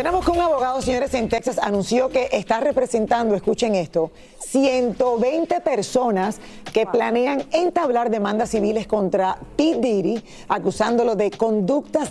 Tenemos que un abogado, señores, en Texas anunció que está representando, escuchen esto, 120 personas que planean entablar demandas civiles contra P. Diddy, acusándolo de conducta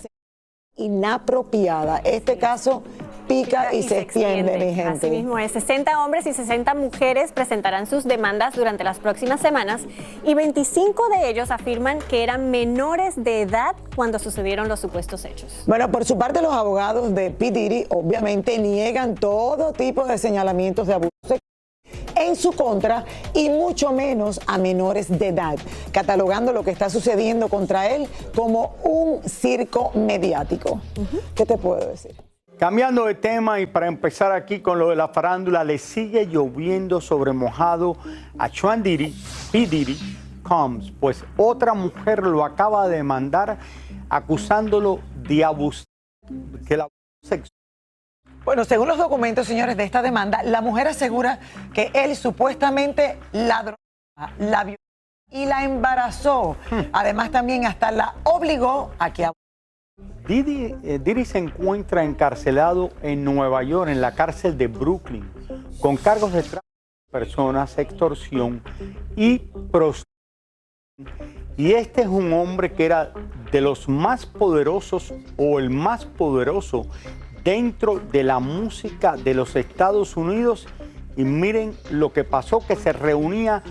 inapropiada. Este caso pica y se extiende, mi gente. Así mismo es. 60 hombres y 60 mujeres presentarán sus demandas durante las próximas semanas y 25 de ellos afirman que eran menores de edad cuando sucedieron los supuestos hechos. Bueno, por su parte, los abogados de P. Diddy obviamente niegan todo tipo de señalamientos de abuso sexual en su contra y mucho menos a menores de edad, catalogando lo que está sucediendo contra él como un circo mediático. ¿Qué te puedo decir? Cambiando de tema y para empezar aquí con lo de la farándula, le sigue lloviendo sobre mojado a Sean Diddy, P. Diddy Combs, pues otra mujer lo acaba de demandar acusándolo de abuso sexual. Bueno, según los documentos, señores, de esta demanda, la mujer asegura que él supuestamente la drogaba, la violó y la embarazó. Además, también hasta la obligó a que Diddy se encuentra encarcelado en Nueva York, en la cárcel de Brooklyn, con cargos de tráfico de personas, extorsión y prostitución. Y este es un hombre que era de los más poderosos o el más poderoso dentro de la música de los Estados Unidos. Y miren lo que pasó, que se reunía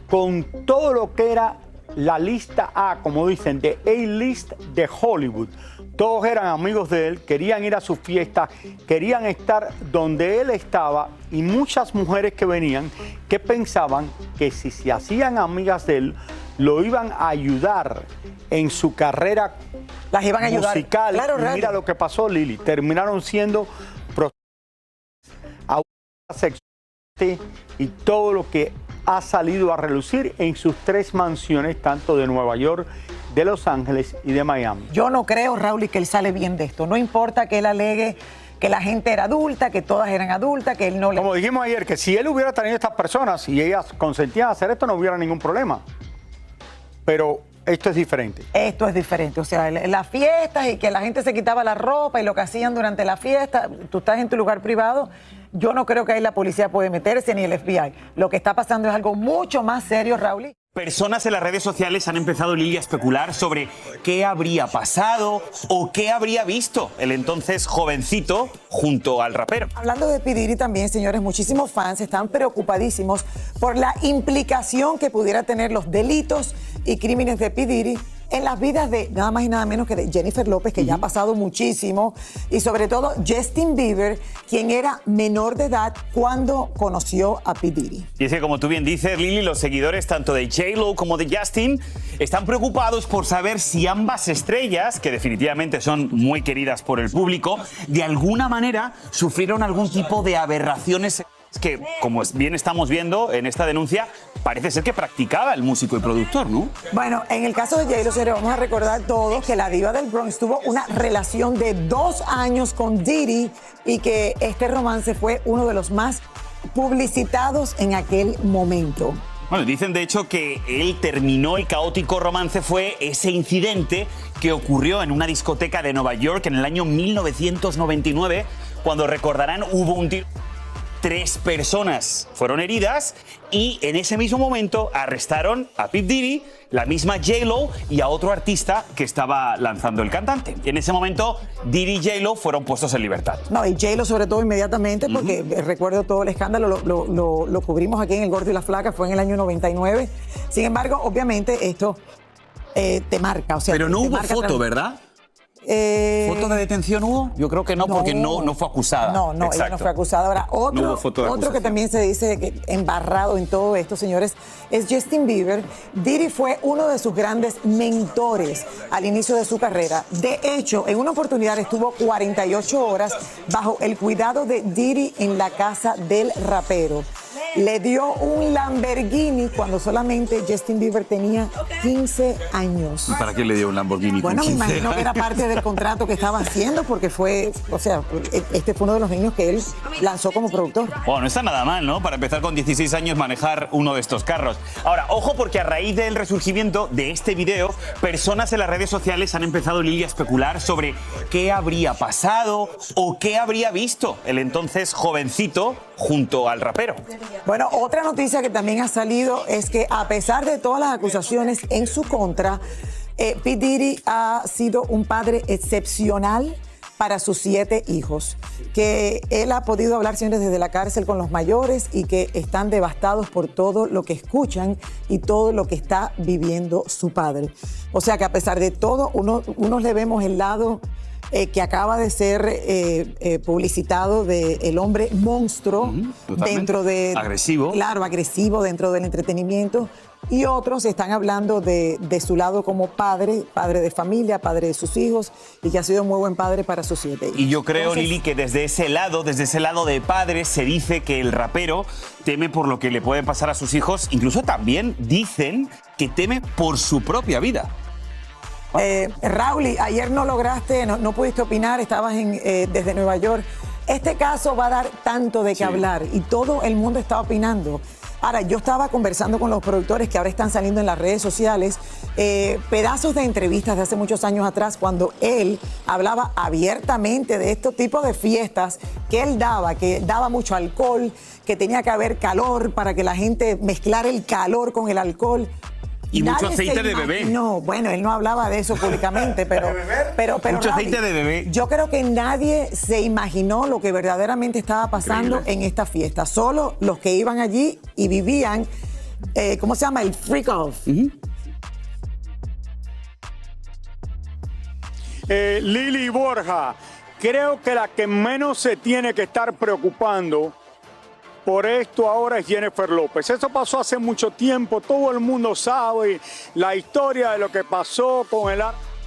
con todo lo que era la lista A, como dicen, de A-list de Hollywood. Todos eran amigos de él, querían ir a su fiesta, querían estar donde él estaba, y muchas mujeres que venían que pensaban que si se hacían amigas de él, lo iban a ayudar en su carrera las iban a ayudar. Musical. Claro, y mira lo que pasó, Lili. Terminaron siendo abusadas sexualmente y todo lo que ha salido a relucir en sus 3 mansiones, tanto de Nueva York, de Los Ángeles y de Miami. Yo no creo, Raúl, que él sale bien de esto. No importa que él alegue que la gente era adulta, que todas eran adultas, que él no le... Como dijimos ayer, que si él hubiera tenido estas personas y ellas consentían hacer esto, no hubiera ningún problema. Pero esto es diferente. Esto es diferente. O sea, las fiestas y que la gente se quitaba la ropa y lo que hacían durante la fiesta, tú estás en tu lugar privado, yo no creo que ahí la policía puede meterse ni el FBI. Lo que está pasando es algo mucho más serio, Raúl. Personas en las redes sociales han empezado, Lili, a especular sobre qué habría pasado o qué habría visto el entonces jovencito junto al rapero. Hablando de P. Diddy también, señores, muchísimos fans están preocupadísimos por la implicación que pudiera tener los delitos y crímenes de P. Diddy en las vidas de nada más y nada menos que de Jennifer López, que ya ha pasado muchísimo, y sobre todo Justin Bieber, quien era menor de edad cuando conoció a P. Diddy. Y es que, como tú bien dices, Lili, los seguidores tanto de J-Lo como de Justin están preocupados por saber si ambas estrellas, que definitivamente son muy queridas por el público, de alguna manera sufrieron algún tipo de aberraciones que, como bien estamos viendo en esta denuncia, parece ser que practicaba el músico y productor, ¿no? Bueno, en el caso de J-Lo, señores, vamos a recordar todos que la diva del Bronx tuvo una relación de 2 años con Diddy y que este romance fue uno de los más publicitados en aquel momento. Bueno, dicen de hecho que él terminó el caótico romance fue ese incidente que ocurrió en una discoteca de Nueva York en el año 1999, cuando recordarán hubo un tiro. 3 personas fueron heridas y en ese mismo momento arrestaron a P. Diddy, la misma J-Lo y a otro artista que estaba lanzando el cantante. En ese momento, Diddy y J-Lo fueron puestos en libertad. No, y J-Lo sobre todo inmediatamente, porque recuerdo todo el escándalo, lo cubrimos aquí en El Gordo y la Flaca, fue en el año 99. Sin embargo, obviamente esto te marca. O sea, pero no hubo foto, ¿verdad? ¿Foto de detención hubo? Yo creo que no, porque no fue acusada. No, ella no fue acusada. Ahora, otro que también se dice que embarrado en todo esto, señores, es Justin Bieber. Diddy fue uno de sus grandes mentores al inicio de su carrera. De hecho, en una oportunidad estuvo 48 horas bajo el cuidado de Diddy en la casa del rapero. le dio un Lamborghini cuando solamente Justin Bieber tenía 15 años. ¿Y para qué le dio un Lamborghini? Bueno, me con 15 imagino que era parte del contrato que estaba haciendo porque fue, o sea, este fue uno de los niños que él lanzó como productor. Bueno, no está nada mal, ¿no? Para empezar con 16 años manejar uno de estos carros. Ahora, ojo, porque a raíz del resurgimiento de este video, personas en las redes sociales han empezado, Lili, a especular sobre qué habría pasado o qué habría visto el entonces jovencito junto al rapero. Bueno, otra noticia que también ha salido es que a pesar de todas las acusaciones en su contra, P. Diddy ha sido un padre excepcional para sus 7 hijos, que él ha podido hablar siempre desde la cárcel con los mayores y que están devastados por todo lo que escuchan y todo lo que está viviendo su padre. O sea que a pesar de todo, unos le vemos el lado que acaba de ser publicitado de el hombre monstruo dentro de... Agresivo. Claro, agresivo dentro del entretenimiento. Y otros están hablando de su lado como padre de familia, padre de sus hijos, y que ha sido muy buen padre para sus 7 hijos. Y yo creo, Entonces, Lili, que desde ese lado de padre, se dice que el rapero teme por lo que le puede pasar a sus hijos. Incluso también dicen que teme por su propia vida. Raúl, ayer no lograste, no pudiste opinar, estabas desde Nueva York. Este caso va a dar tanto de qué hablar y todo el mundo está opinando. Ahora, yo estaba conversando con los productores que ahora están saliendo en las redes sociales, pedazos de entrevistas de hace muchos años atrás, cuando él hablaba abiertamente de estos tipos de fiestas que él daba, que daba mucho alcohol, que tenía que haber calor para que la gente mezclara el calor con el alcohol. Y mucho Nadie aceite de bebé. No, bueno, él no hablaba de eso públicamente, pero Mucho Ravi, aceite de bebé. Yo creo que nadie se imaginó lo que verdaderamente estaba pasando en esta fiesta. Solo los que iban allí y vivían, ¿cómo se llama? El freak off. Lili Borja, creo que la que menos se tiene que estar preocupando por esto ahora es Jennifer López. Eso pasó hace mucho tiempo, todo el mundo sabe la historia de lo que pasó con el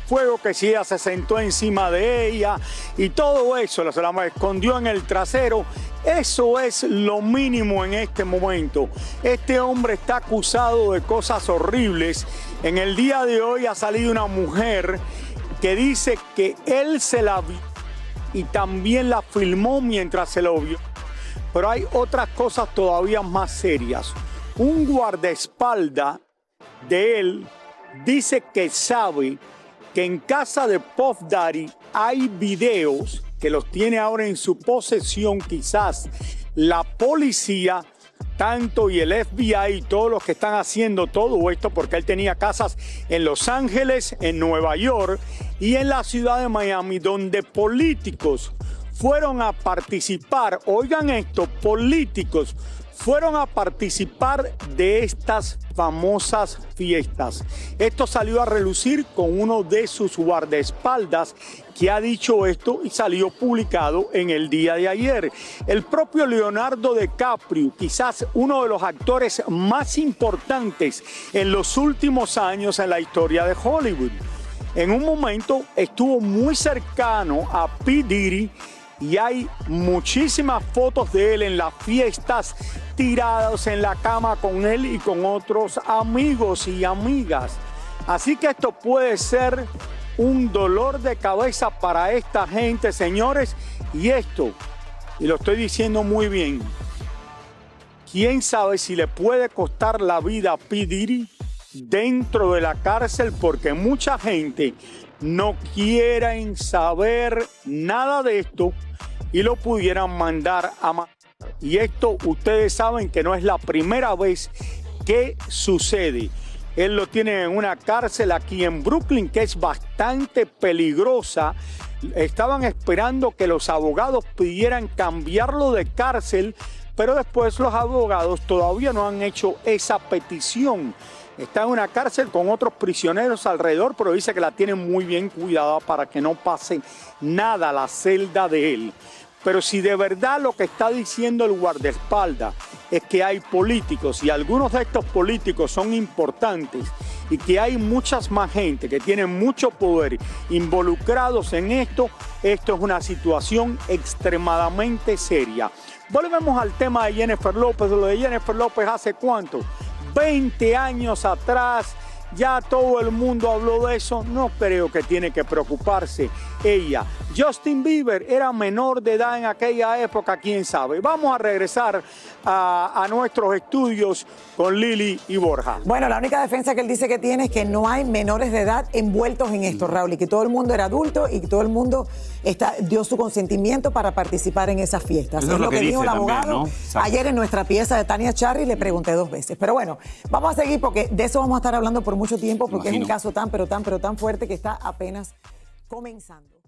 fuego, que si ella se sentó encima de ella y todo eso, se la escondió en el trasero. Eso es lo mínimo en este momento. Este hombre está acusado de cosas horribles. En el día de hoy ha salido una mujer que dice que él se la vio y también la filmó mientras se lo vio. Pero hay otras cosas todavía más serias. Un guardaespaldas de él dice que sabe que en casa de Puff Daddy hay videos que los tiene ahora en su posesión. Quizás la policía, tanto y el FBI y todos los que están haciendo todo esto, porque él tenía casas en Los Ángeles, en Nueva York y en la ciudad de Miami, donde políticos fueron a participar, oigan esto, políticos fueron a participar de estas famosas fiestas. Esto salió a relucir con uno de sus guardaespaldas que ha dicho esto y salió publicado en el día de ayer. El propio Leonardo DiCaprio, quizás uno de los actores más importantes en los últimos años en la historia de Hollywood, en un momento estuvo muy cercano a P. Diddy y hay muchísimas fotos de él en las fiestas, tirados en la cama con él y con otros amigos y amigas. Así que esto puede ser un dolor de cabeza para esta gente, señores. Y esto, y lo estoy diciendo muy bien, quién sabe si le puede costar la vida a P. Diddy dentro de la cárcel, porque mucha gente no quiere saber nada de esto y lo pudieran mandar a matar. Y esto ustedes saben que no es la primera vez que sucede. Él lo tiene en una cárcel aquí en Brooklyn que es bastante peligrosa. Estaban esperando que los abogados pidieran cambiarlo de cárcel, pero después los abogados todavía no han hecho esa petición. Está en una cárcel con otros prisioneros alrededor, pero dice que la tienen muy bien cuidada para que no pase nada a la celda de él. Pero si de verdad lo que está diciendo el guardaespaldas es que hay políticos y algunos de estos políticos son importantes y que hay muchas más gente que tienen mucho poder involucrados en esto, esto es una situación extremadamente seria. Volvemos al tema de Jennifer López. Lo de Jennifer López, ¿hace cuánto? 20 años atrás. Ya todo el mundo habló de eso, no creo que tiene que preocuparse ella. Justin Bieber era menor de edad en aquella época, quién sabe. Vamos a regresar a nuestros estudios con Lili y Borja. Bueno, la única defensa que él dice que tiene es que no hay menores de edad envueltos en esto, Raúl, y que todo el mundo era adulto y que todo el mundo dio su consentimiento para participar en esas fiestas. Eso es lo que dijo el dice también, abogado. ¿no? Ayer en nuestra pieza de Tania Charry le pregunté 2 veces. Pero bueno, vamos a seguir porque de eso vamos a estar hablando por mucho tiempo porque es un caso tan fuerte que está apenas comenzando.